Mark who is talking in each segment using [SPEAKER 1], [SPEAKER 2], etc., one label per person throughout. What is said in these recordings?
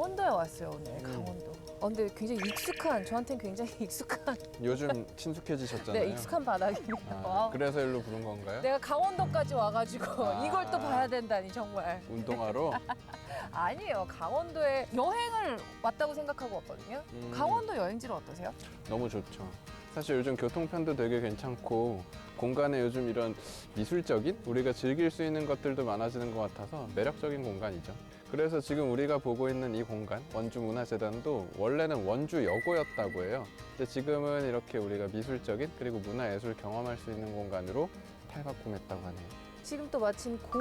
[SPEAKER 1] 강원도에 왔어요, 오늘. 강원도. 근데 굉장히 익숙한, 저한테는 굉장히 익숙한.
[SPEAKER 2] 요즘 친숙해지셨잖아요.
[SPEAKER 1] 네, 익숙한 바닥입니다.
[SPEAKER 2] 그래서 일로 부른 건가요?
[SPEAKER 1] 내가 강원도까지 와가지고 이걸 또 봐야 된다니, 정말.
[SPEAKER 2] 운동하러?
[SPEAKER 1] 아니에요. 강원도에 여행을 왔다고 생각하고 왔거든요. 강원도 여행지는 어떠세요?
[SPEAKER 2] 너무 좋죠. 사실 요즘 교통편도 되게 괜찮고 공간에 요즘 이런 미술적인 우리가 즐길 수 있는 것들도 많아지는 것 같아서 매력적인 공간이죠. 그래서 지금 우리가 보고 있는 이 공간, 원주문화재단도 원래는 원주여고였다고 해요. 근데 지금은 이렇게 우리가 미술적인 그리고 문화예술 경험할 수 있는 공간으로 탈바꿈했다고 하네요.
[SPEAKER 1] 지금 또 마침 고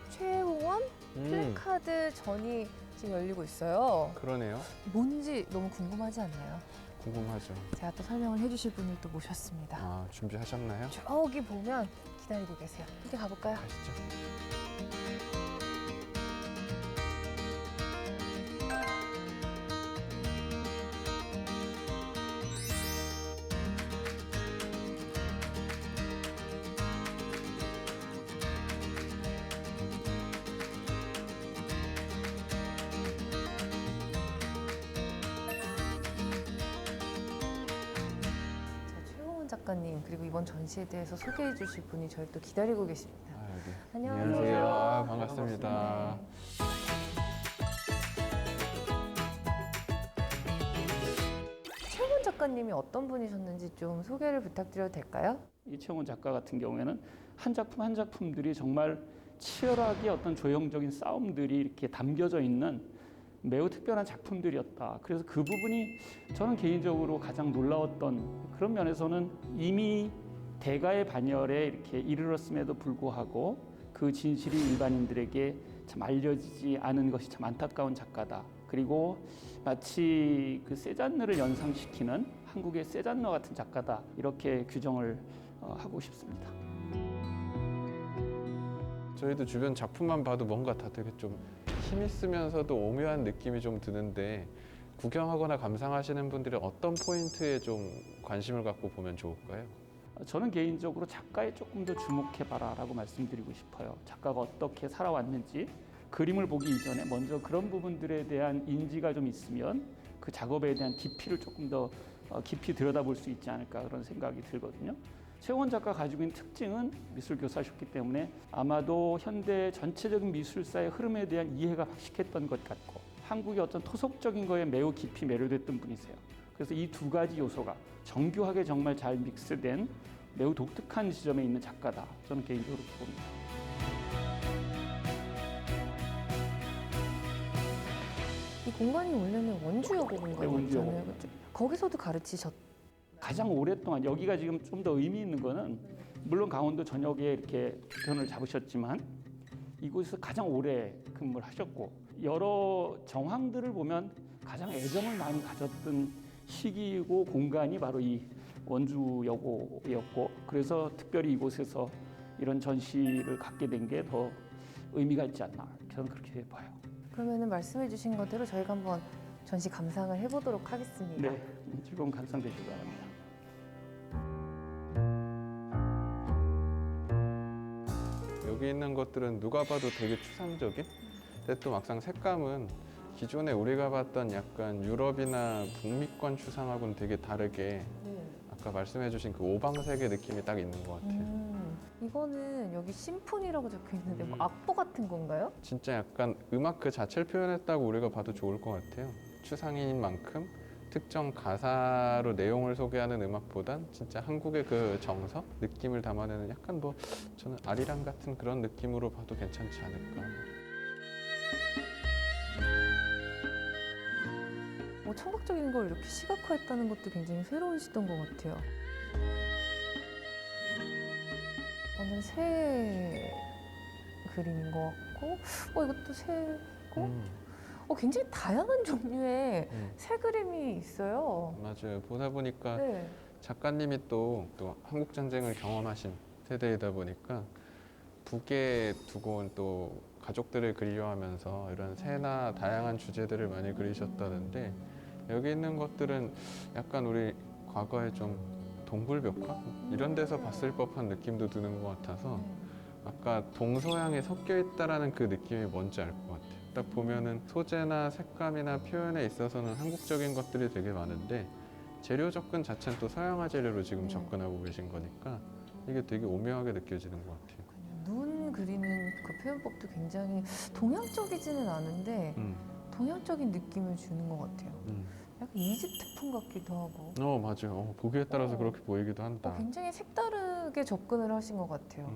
[SPEAKER 1] 최홍원 플래카드 전이 지금 열리고 있어요.
[SPEAKER 2] 그러네요.
[SPEAKER 1] 뭔지 너무 궁금하지 않나요?
[SPEAKER 2] 궁금하죠.
[SPEAKER 1] 제가 또 설명을 해주실 분을 또 모셨습니다.
[SPEAKER 2] 아, 준비하셨나요?
[SPEAKER 1] 저기 보면 기다리고 계세요. 함께 가볼까요?
[SPEAKER 2] 가시죠.
[SPEAKER 1] 작가님 그리고 이번 전시에 대해서 소개해 주실 분이 저를 또 기다리고 계십니다.
[SPEAKER 2] 여기.
[SPEAKER 1] 안녕하세요.
[SPEAKER 2] 반갑습니다.
[SPEAKER 1] 최홍원 작가님이 어떤 분이셨는지 좀 소개를 부탁드려도 될까요?
[SPEAKER 3] 이채원 작가 같은 경우에는 한 작품 한 작품들이 정말 치열하게 어떤 조형적인 싸움들이 이렇게 담겨져 있는 매우 특별한 작품들이었다. 그래서 그 부분이 저는 개인적으로 가장 놀라웠던 그런 면에서는 이미 대가의 반열에 이렇게 이르렀음에도 불구하고 그 진실이 일반인들에게 참 알려지지 않은 것이 참 안타까운 작가다. 그리고 마치 그 세잔느를 연상시키는 한국의 세잔느 같은 작가다. 이렇게 규정을 하고 싶습니다.
[SPEAKER 2] 저희도 주변 작품만 봐도 뭔가 다 되게 좀 힘있으면서도 오묘한 느낌이 좀 드는데 구경하거나 감상하시는 분들은 어떤 포인트에 좀 관심을 갖고 보면 좋을까요?
[SPEAKER 3] 저는 개인적으로 작가에 조금 더 주목해봐라 라고 말씀드리고 싶어요. 작가가 어떻게 살아왔는지 그림을 보기 이전에 먼저 그런 부분들에 대한 인지가 좀 있으면 그 작업에 대한 깊이를 조금 더 깊이 들여다볼 수 있지 않을까 그런 생각이 들거든요. 최홍원 작가 가지고 있는 특징은 미술 교사셨기 때문에 아마도 현대 전체적인 미술사의 흐름에 대한 이해가 박식했던 것 같고 한국의 어떤 토속적인 거에 매우 깊이 매료됐던 분이세요. 그래서 이 두 가지 요소가 정교하게 정말 잘 믹스된 매우 독특한 지점에 있는 작가다. 저는 개인적으로 그렇게 봅니다.
[SPEAKER 1] 이 공간이 원래는 원주여고 공간이었잖아요. 그렇죠? 거기서도 가르치셨.
[SPEAKER 3] 가장 오랫동안 여기가 지금 좀 더 의미 있는 거는 물론 강원도 전역에 이렇게 주편을 잡으셨지만 이곳에서 가장 오래 근무를 하셨고 여러 정황들을 보면 가장 애정을 많이 가졌던 시기이고 공간이 바로 이 원주여고였고 그래서 특별히 이곳에서 이런 전시를 갖게 된 게 더 의미가 있지 않나 저는 그렇게 봐요.
[SPEAKER 1] 그러면은 말씀해 주신 것대로 저희가 한번 전시 감상을 해보도록 하겠습니다.
[SPEAKER 3] 네, 즐거운 감상 되시기 바랍니다.
[SPEAKER 2] 여기 있는 것들은 누가 봐도 되게 추상적인? 근데 또 막상 색감은 기존에 우리가 봤던 약간 유럽이나 북미권 추상하고는 되게 다르게 아까 말씀해주신 그 오방색의 느낌이 딱 있는 것 같아요.
[SPEAKER 1] 이거는 여기 심포니라고 적혀 있는데 뭐 악보 같은 건가요?
[SPEAKER 2] 진짜 약간 음악 그 자체를 표현했다고 우리가 봐도 좋을 것 같아요. 추상인 만큼 특정 가사로 내용을 소개하는 음악보단 진짜 한국의 그 정서, 느낌을 담아내는 약간 뭐 저는 아리랑 같은 그런 느낌으로 봐도 괜찮지 않을까.
[SPEAKER 1] 뭐 청각적인 걸 이렇게 시각화했다는 것도 굉장히 새로운 시도인 것 같아요. 저는 새 그림인 것 같고, 이것도 새고, 굉장히 다양한 종류의 새 그림이 있어요.
[SPEAKER 2] 맞아요. 보다 보니까
[SPEAKER 1] 네.
[SPEAKER 2] 작가님이 또 한국 전쟁을 경험하신 세대이다 보니까 북에 두고 온 또 가족들을 그리워하면서 이런 새나 다양한 주제들을 많이 그리셨다는데 여기 있는 것들은 약간 우리 과거에 좀 동굴벽화 이런 데서 봤을 법한 느낌도 드는 것 같아서 아까 동서양에 섞여 있다라는 그 느낌이 뭔지 알 것 같아요. 딱 보면은 소재나 색감이나 표현에 있어서는 한국적인 것들이 되게 많은데 재료 접근 자체는 또 서양화 재료로 지금 접근하고 계신 거니까 이게 되게 오묘하게 느껴지는 것 같아요.
[SPEAKER 1] 눈 그리는 그 표현법도 굉장히 동양적이지는 않은데 동양적인 느낌을 주는 것 같아요. 약간 이집트풍 같기도 하고.
[SPEAKER 2] 맞아요. 보기에 따라서 그렇게 보이기도 한다.
[SPEAKER 1] 굉장히 색다르게 접근을 하신 것 같아요.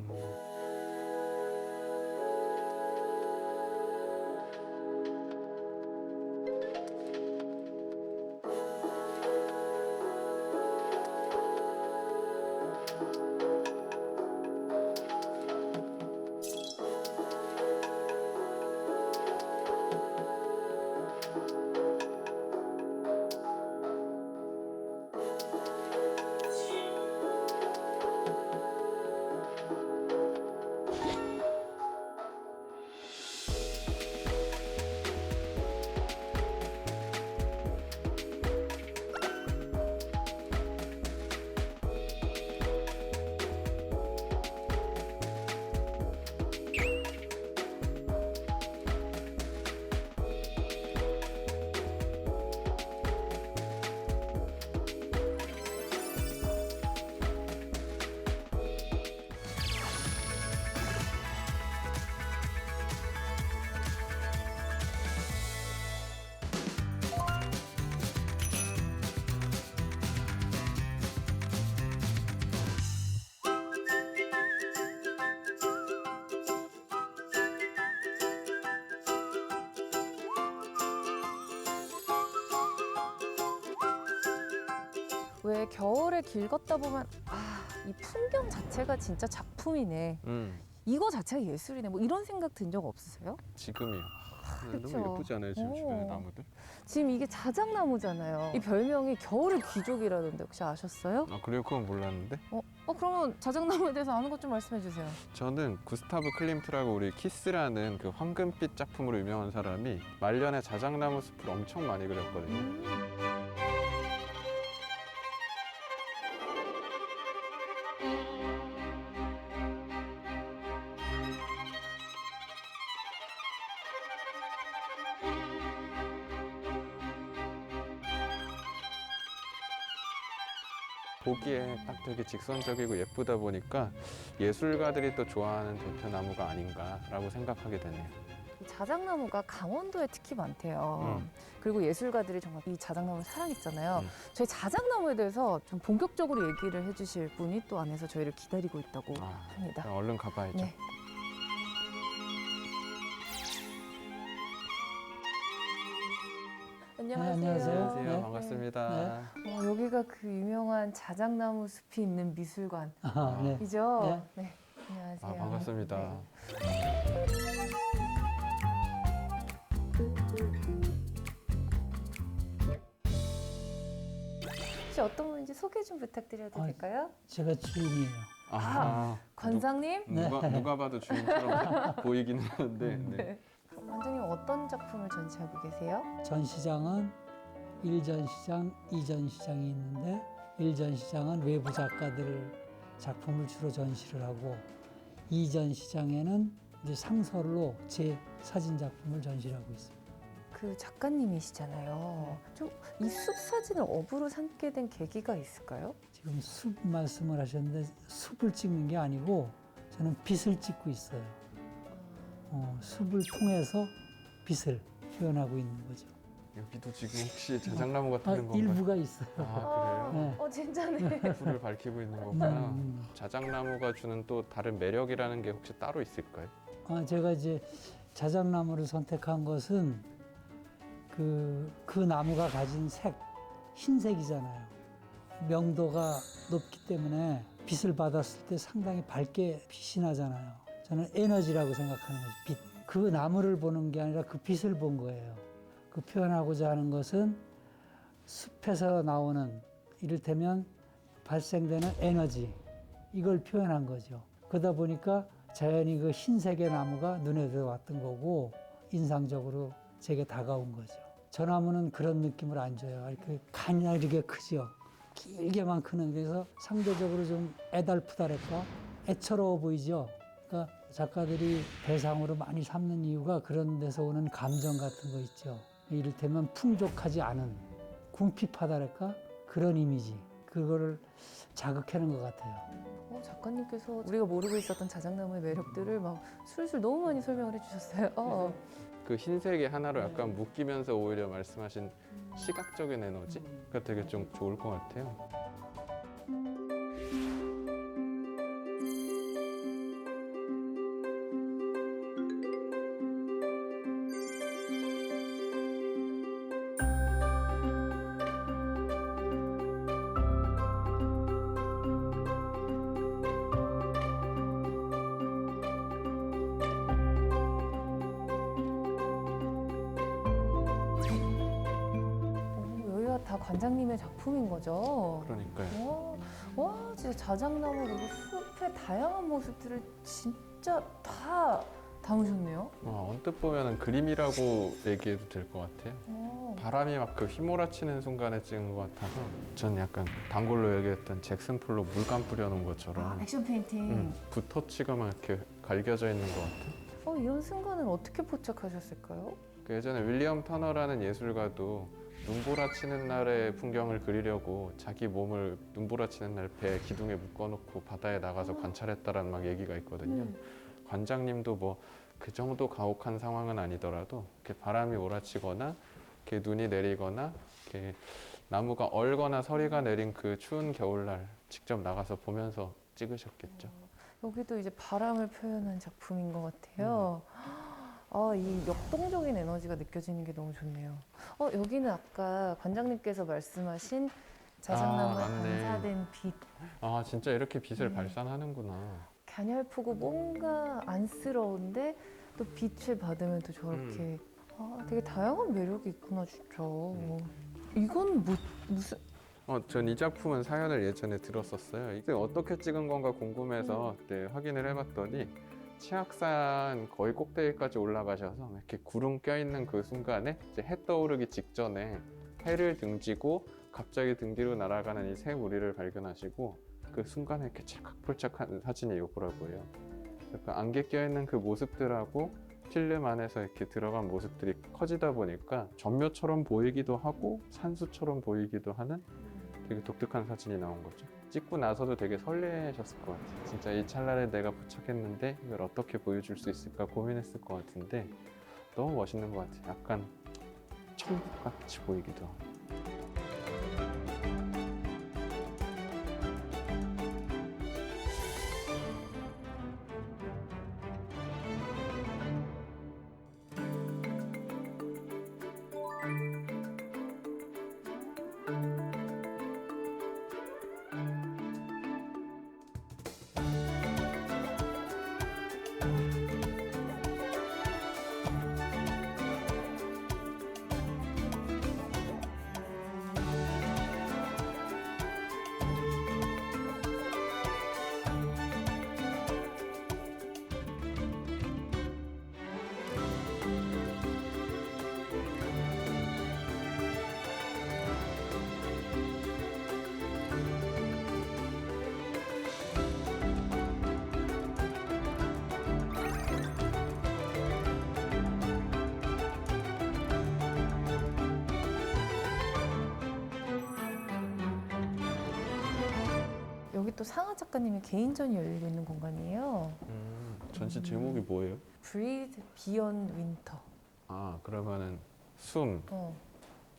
[SPEAKER 1] 왜 겨울에 길 걷다 보면 이 풍경 자체가 진짜 작품이네. 이거 자체가 예술이네. 뭐 이런 생각 든 적 없으세요?
[SPEAKER 2] 지금이요.
[SPEAKER 1] 그쵸.
[SPEAKER 2] 너무 예쁘지 않아요? 지금 주변에 나무들?
[SPEAKER 1] 지금 이게 자작나무잖아요. 이 별명이 겨울의 귀족이라던데 혹시 아셨어요?
[SPEAKER 2] 그래요? 그건 몰랐는데.
[SPEAKER 1] 그러면 자작나무에 대해서 아는 것 좀 말씀해 주세요.
[SPEAKER 2] 저는 구스타브 클림트라고 우리 키스라는 그 황금빛 작품으로 유명한 사람이 말년에 자작나무 숲을 엄청 많이 그렸거든요. 보기에 딱 되게 직선적이고 예쁘다 보니까 예술가들이 또 좋아하는 대표나무가 아닌가라고 생각하게 되네요.
[SPEAKER 1] 이 자작나무가 강원도에 특히 많대요. 그리고 예술가들이 정말 이 자작나무를 사랑했잖아요. 저희 자작나무에 대해서 좀 본격적으로 얘기를 해주실 분이 또 안에서 저희를 기다리고 있다고 합니다.
[SPEAKER 2] 그럼 얼른 가봐야죠.
[SPEAKER 1] 네. 안녕하세요.
[SPEAKER 4] 안녕하세요.
[SPEAKER 2] 안녕하세요.
[SPEAKER 4] 네.
[SPEAKER 2] 반갑습니다.
[SPEAKER 1] 여기가 그 유명한 자작나무 숲이 있는 미술관이죠?
[SPEAKER 4] 네.
[SPEAKER 1] 네. 안녕하세요.
[SPEAKER 2] 반갑습니다.
[SPEAKER 1] 네. 혹시 어떤 분인지 소개 좀 부탁드려도 될까요?
[SPEAKER 4] 제가 주인이에요.
[SPEAKER 1] 관장님?
[SPEAKER 2] 누가 봐도 주인처럼 보이기는 하는데. 네.
[SPEAKER 1] 관장님 어떤 작품을 전시하고 계세요?
[SPEAKER 4] 전시장은 일전시장, 이전시장이 있는데 일전시장은 외부 작가들 작품을 주로 전시를 하고 이전시장에는 이제 상설로 제 사진 작품을 전시를 하고 있습니다.
[SPEAKER 1] 그 작가님이시잖아요. 좀 이 숲 사진을 업으로 삼게 된 계기가 있을까요?
[SPEAKER 4] 지금 숲 말씀을 하셨는데 숲을 찍는 게 아니고 저는 빛을 찍고 있어요. 숲을 통해서 빛을 표현하고 있는 거죠.
[SPEAKER 2] 여기도 지금 혹시 자작나무 같은 건가요?
[SPEAKER 4] 일부가 있어요.
[SPEAKER 2] 그래요?
[SPEAKER 4] 네.
[SPEAKER 1] 진짜네.
[SPEAKER 2] 불을 밝히고 있는 거구나. 자작나무가 주는 또 다른 매력이라는 게 혹시 따로 있을까요?
[SPEAKER 4] 제가 이제 자작나무를 선택한 것은 그 나무가 가진 색, 흰색이잖아요. 명도가 높기 때문에 빛을 받았을 때 상당히 밝게 빛이 나잖아요. 저는 에너지라고 생각하는 거죠, 빛. 그 나무를 보는 게 아니라 그 빛을 본 거예요. 그 표현하고자 하는 것은 숲에서 나오는 이를테면 발생되는 에너지, 이걸 표현한 거죠. 그러다 보니까 자연히 그 흰색의 나무가 눈에 들어왔던 거고 인상적으로 제게 다가온 거죠. 저 나무는 그런 느낌을 안 줘요. 이렇게 가늘게 크죠. 길게만 크는, 그래서 상대적으로 좀 애달프다랄까, 애처로워 보이죠. 그러니까 작가들이 대상으로 많이 삼는 이유가 그런 데서 오는 감정 같은 거 있죠. 이를테면 풍족하지 않은, 궁핍하다랄까? 그런 이미지. 그거를 자극하는 것 같아요.
[SPEAKER 1] 작가님께서 우리가 모르고 있었던 자작나무의 매력들을 막 술술 너무 많이 설명을 해주셨어요.
[SPEAKER 2] 그 흰색이 하나로 약간 묶이면서 오히려 말씀하신 시각적인 에너지가 되게 좀 좋을 것 같아요.
[SPEAKER 1] 여기가 다 관장님의 작품인 거죠?
[SPEAKER 2] 그러니까요.
[SPEAKER 1] 와, 진짜 자작나무 그리고 숲의 다양한 모습들을 진짜 다 담으셨네요.
[SPEAKER 2] 언뜻 보면 그림이라고 얘기해도 될 것 같아요. 바람이 막 그 휘몰아치는 순간에 찍은 것 같아서 전 약간 단골로 얘기했던 잭슨 폴로 물감 뿌려놓은 것처럼
[SPEAKER 1] 액션 페인팅.
[SPEAKER 2] 붓터치가 막 이렇게 갈겨져 있는 것 같아요.
[SPEAKER 1] 이런 순간을 어떻게 포착하셨을까요?
[SPEAKER 2] 그 예전에 윌리엄 터너라는 예술가도 눈보라치는 날의 풍경을 그리려고 자기 몸을 눈보라치는 날 배 기둥에 묶어놓고 바다에 나가서 관찰했다라는 막 얘기가 있거든요. 관장님도 뭐 그 정도 가혹한 상황은 아니더라도 이렇게 바람이 몰아치거나 이렇게 눈이 내리거나 이렇게 나무가 얼거나 서리가 내린 그 추운 겨울날 직접 나가서 보면서 찍으셨겠죠.
[SPEAKER 1] 여기도 이제 바람을 표현한 작품인 것 같아요. 이 역동적인 에너지가 느껴지는 게 너무 좋네요. 여기는 아까 관장님께서 말씀하신 자작나무에
[SPEAKER 2] 맞네.
[SPEAKER 1] 반사된 빛.
[SPEAKER 2] 진짜 이렇게 빛을 발산하는구나.
[SPEAKER 1] 가냘프고 뭔가 안쓰러운데 또 빛을 받으면 또 저렇게 되게 다양한 매력이 있구나 진짜. 이건 무슨
[SPEAKER 2] 전 이 작품은 사연을 예전에 들었었어요. 이게 어떻게 찍은 건가 궁금해서 그때 확인을 해봤더니 치악산 거의 꼭대기까지 올라가셔서 이렇게 구름 껴있는 그 순간에 이제 해 떠오르기 직전에 해를 등지고 갑자기 등 뒤로 날아가는 이 새 무리를 발견하시고 그 순간에 이렇게 찰칵펄쩍한 사진이 요거라고요. 약간 안개 껴있는 그 모습들하고 필름 안에서 이렇게 들어간 모습들이 커지다 보니까 전묘처럼 보이기도 하고 산수처럼 보이기도 하는 되게 독특한 사진이 나온 거죠. 찍고 나서도 되게 설레셨을 것 같아요. 진짜 이 찰나를 내가 포착했는데 이걸 어떻게 보여줄 수 있을까 고민했을 것 같은데 너무 멋있는 것 같아요. 약간 천국같이 보이기도 하고.
[SPEAKER 1] 여기 또 상하 작가님의 개인전이 열리고 있는 공간이에요.
[SPEAKER 2] 전시 제목이 뭐예요?
[SPEAKER 1] Breathe Beyond Winter.
[SPEAKER 2] 그러면은 숨,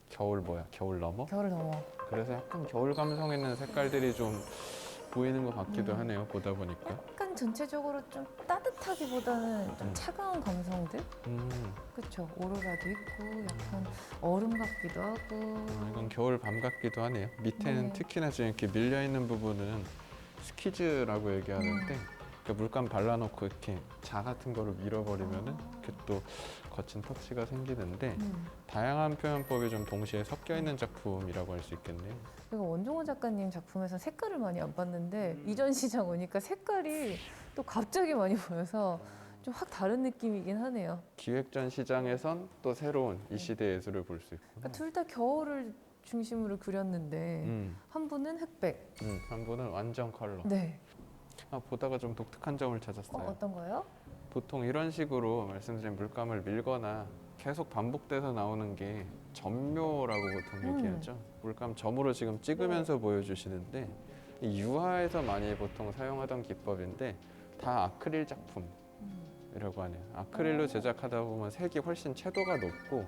[SPEAKER 2] 겨울 겨울 넘어?
[SPEAKER 1] 겨울을 넘어.
[SPEAKER 2] 그래서 약간 겨울 감성 있는 색깔들이 좀 보이는 것 같기도 하네요. 보다 보니까.
[SPEAKER 1] 약간 전체적으로 좀 따뜻하기보다는 좀 차가운 감성들? 그쵸. 오로라도 있고 약간 얼음 같기도 하고.
[SPEAKER 2] 이건 겨울 밤 같기도 하네요. 밑에는
[SPEAKER 1] 네.
[SPEAKER 2] 특히나 지금 이렇게 밀려 있는 부분은 스키즈라고 얘기하는데 그러니까 물감 발라놓고 이렇게 자 같은 거를 밀어버리면은 이렇게 또 거친 터치가 생기는데 다양한 표현법이 좀 동시에 섞여 있는 작품이라고 할 수 있겠네요.
[SPEAKER 1] 제가 원종호 작가님 작품에서 색깔을 많이 안 봤는데 이 전시장 오니까 색깔이 또 갑자기 많이 보여서 좀 확 다른 느낌이긴 하네요.
[SPEAKER 2] 기획전 시장에선 또 새로운 이 시대 예술을 볼 수 있고.
[SPEAKER 1] 그러니까 둘 다 겨울을 중심으로 그렸는데 한 분은 흑백.
[SPEAKER 2] 한 분은 완전 컬러.
[SPEAKER 1] 네.
[SPEAKER 2] 보다가 좀 독특한 점을 찾았어요.
[SPEAKER 1] 어떤 거요?
[SPEAKER 2] 보통 이런 식으로 말씀드린 물감을 밀거나 계속 반복돼서 나오는 게 점묘라고 보통 얘기하죠. 물감 점으로 지금 찍으면서 보여주시는데 이 유화에서 많이 보통 사용하던 기법인데 다 아크릴 작품이라고 하네요. 아크릴로 제작하다 보면 색이 훨씬 채도가 높고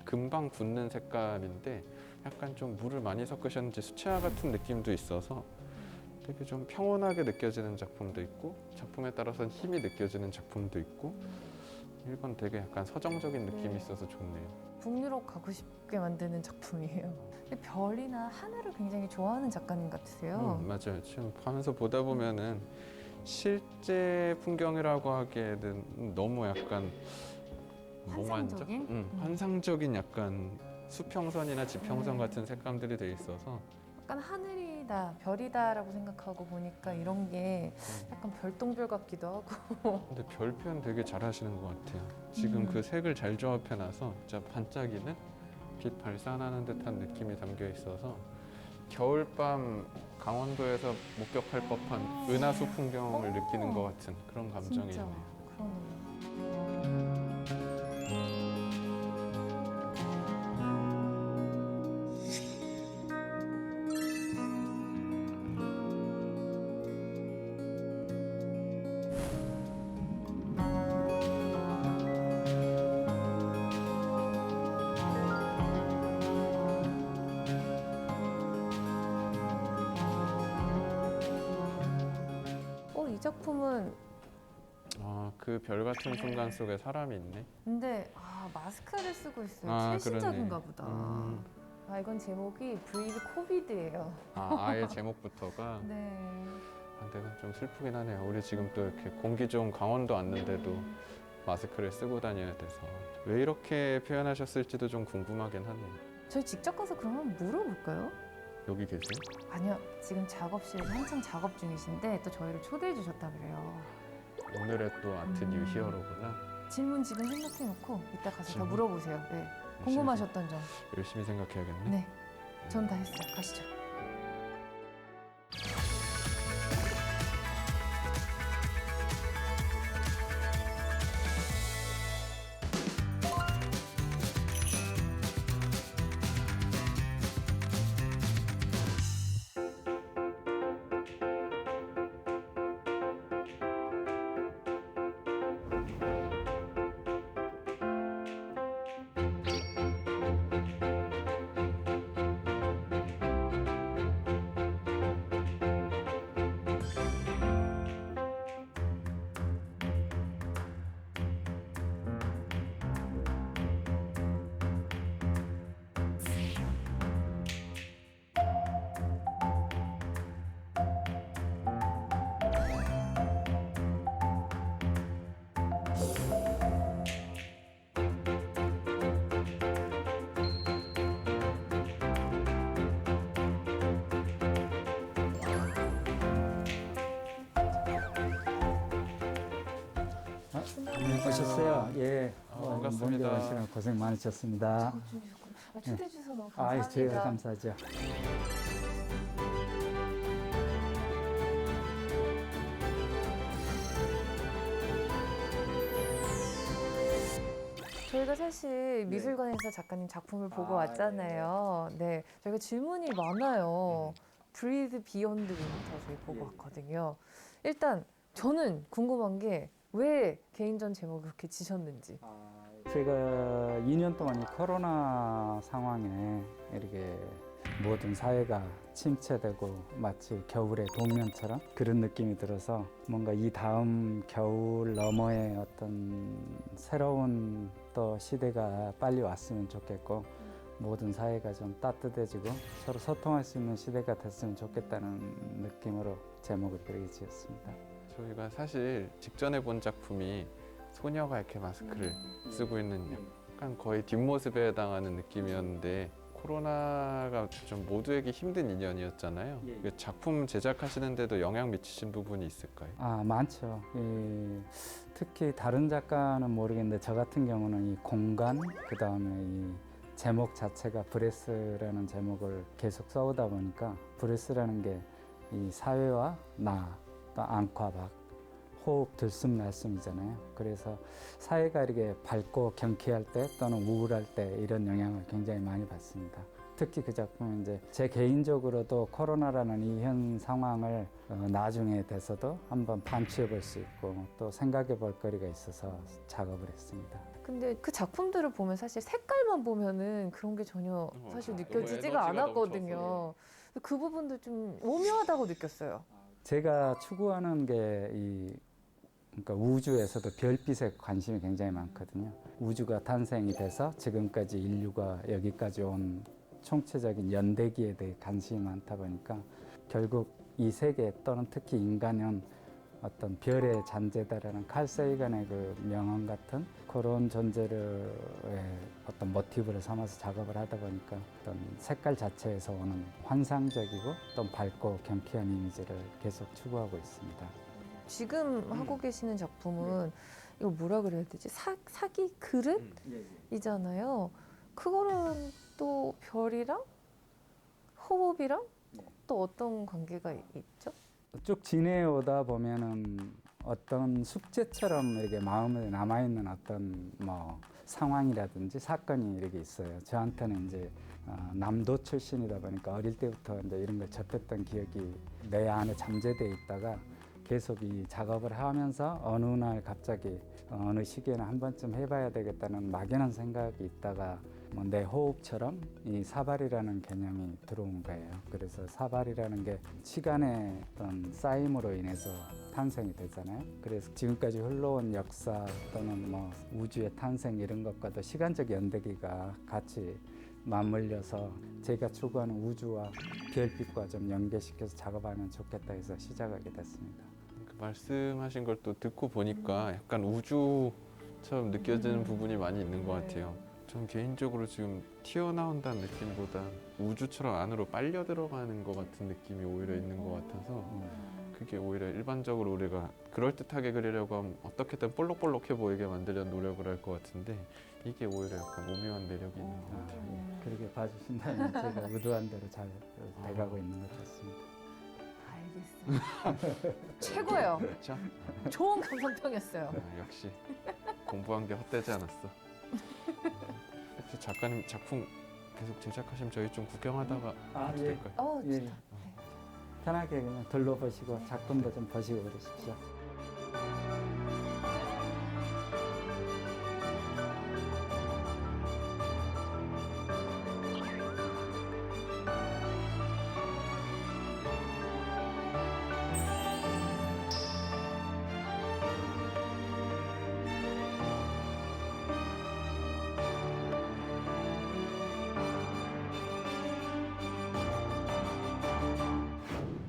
[SPEAKER 2] 금방 굳는 색감인데 약간 좀 물을 많이 섞으셨는지 수채화 같은 느낌도 있어서 되게 좀 평온하게 느껴지는 작품도 있고 작품에 따라서는 힘이 느껴지는 작품도 있고 이건 되게 약간 서정적인 느낌이 있어서 좋네요.
[SPEAKER 1] 북유럽 가고 싶게 만드는 작품이에요. 근데 별이나 하늘을 굉장히 좋아하는 작가님 같으세요.
[SPEAKER 2] 맞아요. 지금 하면서 보다 보면은 실제 풍경이라고 하기에는 너무 약간 몽환적?
[SPEAKER 1] 환상적인?
[SPEAKER 2] 환상적인 약간 수평선이나 지평선 같은 색감들이 돼 있어서
[SPEAKER 1] 약간 하늘이다, 별이다라고 생각하고 보니까 이런 게 약간 별똥별 같기도 하고.
[SPEAKER 2] 근데 별 표현 되게 잘하시는 것 같아요. 지금 그 색을 잘 조합해놔서 진짜 반짝이는 빛 발산하는 듯한 느낌이 담겨 있어서 겨울밤 강원도에서 목격할 법한 은하수 풍경을 느끼는 것 같은 그런 감정이
[SPEAKER 1] 진짜
[SPEAKER 2] 있네요.
[SPEAKER 1] 그러네요. 이 작품은
[SPEAKER 2] 그 별 같은 순간 속에 사람이 있네.
[SPEAKER 1] 근데 마스크를 쓰고 있어요.
[SPEAKER 2] 아,
[SPEAKER 1] 최신적인가
[SPEAKER 2] 그러네.
[SPEAKER 1] 보다. 이건 제목이 브리드 코비드예요.
[SPEAKER 2] 아예 제목부터가
[SPEAKER 1] 네.
[SPEAKER 2] 내가 좀 슬프긴 하네요. 우리 지금 또 이렇게 공기 좋은 강원도 왔는데도 마스크를 쓰고 다녀야 돼서 왜 이렇게 표현하셨을지도 좀 궁금하긴 하네요.
[SPEAKER 1] 저희 직접 가서 그러면 물어볼까요?
[SPEAKER 2] 여기 계세요?
[SPEAKER 1] 아니요. 지금 작업실에서 한창 작업 중이신데 또 저희를 초대해 주셨다 그래요.
[SPEAKER 2] 오늘의 또 아트 뉴 히어로구나.
[SPEAKER 1] 질문 지금 생각해놓고 이따 가서 더
[SPEAKER 2] 질문?
[SPEAKER 1] 물어보세요. 네. 궁금하셨던 점.
[SPEAKER 2] 열심히 생각해야겠네.
[SPEAKER 1] 네. 전 다 했어요. 가시죠.
[SPEAKER 4] 오셨어요. 예.
[SPEAKER 2] 반갑습니다.
[SPEAKER 4] 먼 시간 고생 많으셨습니다.
[SPEAKER 1] 작업 중이셨구나. 초대해 주셔서 너무
[SPEAKER 4] 아,
[SPEAKER 1] 감사합니다.
[SPEAKER 4] 저희가 감사하죠.
[SPEAKER 1] 저희가 사실 미술관에서 작가님 작품을 보고 왔잖아요. 네. 저희가 질문이 많아요. 브리드 비욘드 윈터 저희 보고 왔거든요. 일단 저는 궁금한 게 왜 개인전 제목을 그렇게 지셨는지.
[SPEAKER 4] 제가 2년 동안 이 코로나 상황에 이렇게 모든 사회가 침체되고 마치 겨울의 동면처럼 그런 느낌이 들어서 뭔가 이 다음 겨울 너머의 어떤 새로운 또 시대가 빨리 왔으면 좋겠고 모든 사회가 좀 따뜻해지고 서로 소통할 수 있는 시대가 됐으면 좋겠다는 느낌으로 제목을 그렇게 지었습니다.
[SPEAKER 2] 저희가 사실 직전에 본 작품이 소녀가 이렇게 마스크를 쓰고 있는 약간 거의 뒷모습에 해당하는 느낌이었는데 코로나가 좀 모두에게 힘든 2년이었잖아요. 그 작품 제작하시는데도 영향 미치신 부분이 있을까요?
[SPEAKER 4] 많죠. 특히 다른 작가는 모르겠는데 저 같은 경우는 이 공간, 그 다음에 이 제목 자체가 브레스라는 제목을 계속 써오다 보니까 브레스라는 게 이 사회와 나, 또 앙과박,
[SPEAKER 5] 호흡 들숨 날숨이잖아요. 그래서 사회가 이렇게 밝고 경쾌할 때 또는 우울할 때 이런 영향을 굉장히 많이 받습니다. 특히 그 작품은 이제 제 개인적으로도 코로나라는 이 현 상황을 나중에 돼서도 한번 반추해 볼 수 있고 또 생각해 볼 거리가 있어서 작업을 했습니다.
[SPEAKER 1] 근데 그 작품들을 보면 사실 색깔만 보면은 그런 게 전혀 사실
[SPEAKER 2] 너무
[SPEAKER 1] 느껴지지가
[SPEAKER 2] 에너지가
[SPEAKER 1] 않았거든요.
[SPEAKER 2] 넘쳐서.
[SPEAKER 1] 그 부분도 좀 오묘하다고 느꼈어요.
[SPEAKER 5] 제가 추구하는 게 그러니까 우주에서도 별빛에 관심이 굉장히 많거든요. 우주가 탄생이 돼서 지금까지 인류가 여기까지 온 총체적인 연대기에 대해 관심이 많다 보니까 결국 이 세계 또는 특히 인간은 어떤 별의 잔재다라는 칼 세이건의 그 명언 같은 그런 존재를 어떤 모티브를 삼아서 작업을 하다 보니까 어떤 색깔 자체에서 오는 환상적이고 또 밝고 경쾌한 이미지를 계속 추구하고 있습니다.
[SPEAKER 1] 지금 하고 계시는 작품은 이거 뭐라 그래야 되지? 사기 그릇이잖아요. 그거는 또 별이랑 호흡이랑 또 어떤 관계가 있죠?
[SPEAKER 5] 쭉 지내오다 보면은 어떤 숙제처럼 이렇게 마음에 남아있는 어떤 뭐 상황이라든지 사건이 이렇게 있어요. 저한테는 이제 남도 출신이다 보니까 어릴 때부터 이제 이런 걸 접했던 기억이 내 안에 잠재되어 있다가 계속 이 작업을 하면서 어느 날 갑자기 어느 시기에는 한 번쯤 해봐야 되겠다는 막연한 생각이 있다가 뭐 내 호흡처럼 이 사발이라는 개념이 들어온 거예요. 그래서 사발이라는 게 시간의 어떤 쌓임으로 인해서 탄생이 되잖아요. 그래서 지금까지 흘러온 역사 또는 뭐 우주의 탄생 이런 것과도 시간적 연대기가 같이 맞물려서 제가 추구하는 우주와 별빛과 좀 연계시켜서 작업하면 좋겠다 해서 시작하게 됐습니다.
[SPEAKER 2] 그 말씀하신 걸 또 듣고 보니까 약간 우주처럼 느껴지는 부분이 많이 있는 것 같아요. 전 개인적으로 지금 튀어나온다는 느낌보다 우주처럼 안으로 빨려 들어가는 것 같은 느낌이 오히려 있는 것 같아서 그게 오히려 일반적으로 우리가 그럴듯하게 그리려고 하면 어떻게든 볼록볼록해 보이게 만들려는 노력을 할 것 같은데 이게 오히려 약간 오묘한 매력이 있는 것 같아요.
[SPEAKER 5] 그렇게 봐주신다면 제가 의도한 대로 잘 돼가고 있는 것 같습니다.
[SPEAKER 1] 알겠습니다. 최고예요.
[SPEAKER 2] 그렇죠?
[SPEAKER 1] 좋은 감상평이었어요.
[SPEAKER 2] 역시 공부한 게 헛되지 않았어. 혹시 작가님 작품 계속 제작하시면 저희 좀 구경하다가 가도
[SPEAKER 5] 예.
[SPEAKER 2] 될까요?
[SPEAKER 5] 예.
[SPEAKER 1] 좋다.
[SPEAKER 5] 편하게 그냥 둘러보시고 작품도 좀 보시고 그러십시오.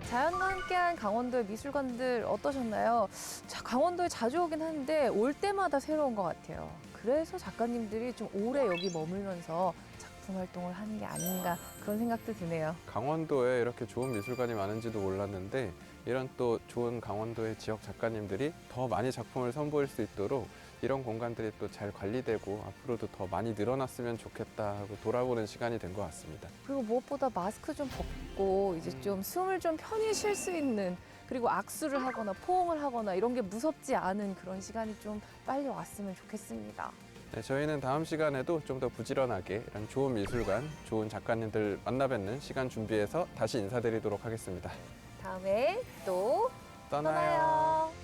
[SPEAKER 1] 자연과 함께한 강원도의 미술관들 어떠셨나요? 자, 강원도에 자주 오긴 하는데 올 때마다 새로운 것 같아요. 그래서 작가님들이 좀 오래 여기 머물면서 작품 활동을 하는 게 아닌가 그런 생각도 드네요.
[SPEAKER 2] 강원도에 이렇게 좋은 미술관이 많은지도 몰랐는데 이런 또 좋은 강원도의 지역 작가님들이 더 많이 작품을 선보일 수 있도록 이런 공간들이 또 잘 관리되고 앞으로도 더 많이 늘어났으면 좋겠다 하고 돌아보는 시간이 된 것 같습니다.
[SPEAKER 1] 그리고 무엇보다 마스크 좀 벗고 이제 좀 숨을 좀 편히 쉴 수 있는 그리고 악수를 하거나 포옹을 하거나 이런 게 무섭지 않은 그런 시간이 좀 빨리 왔으면 좋겠습니다.
[SPEAKER 2] 네, 저희는 다음 시간에도 좀 더 부지런하게 이런 좋은 미술관, 좋은 작가님들 만나 뵙는 시간 준비해서 다시 인사드리도록 하겠습니다.
[SPEAKER 1] 다음에 또
[SPEAKER 2] 떠나요.
[SPEAKER 1] 떠나요.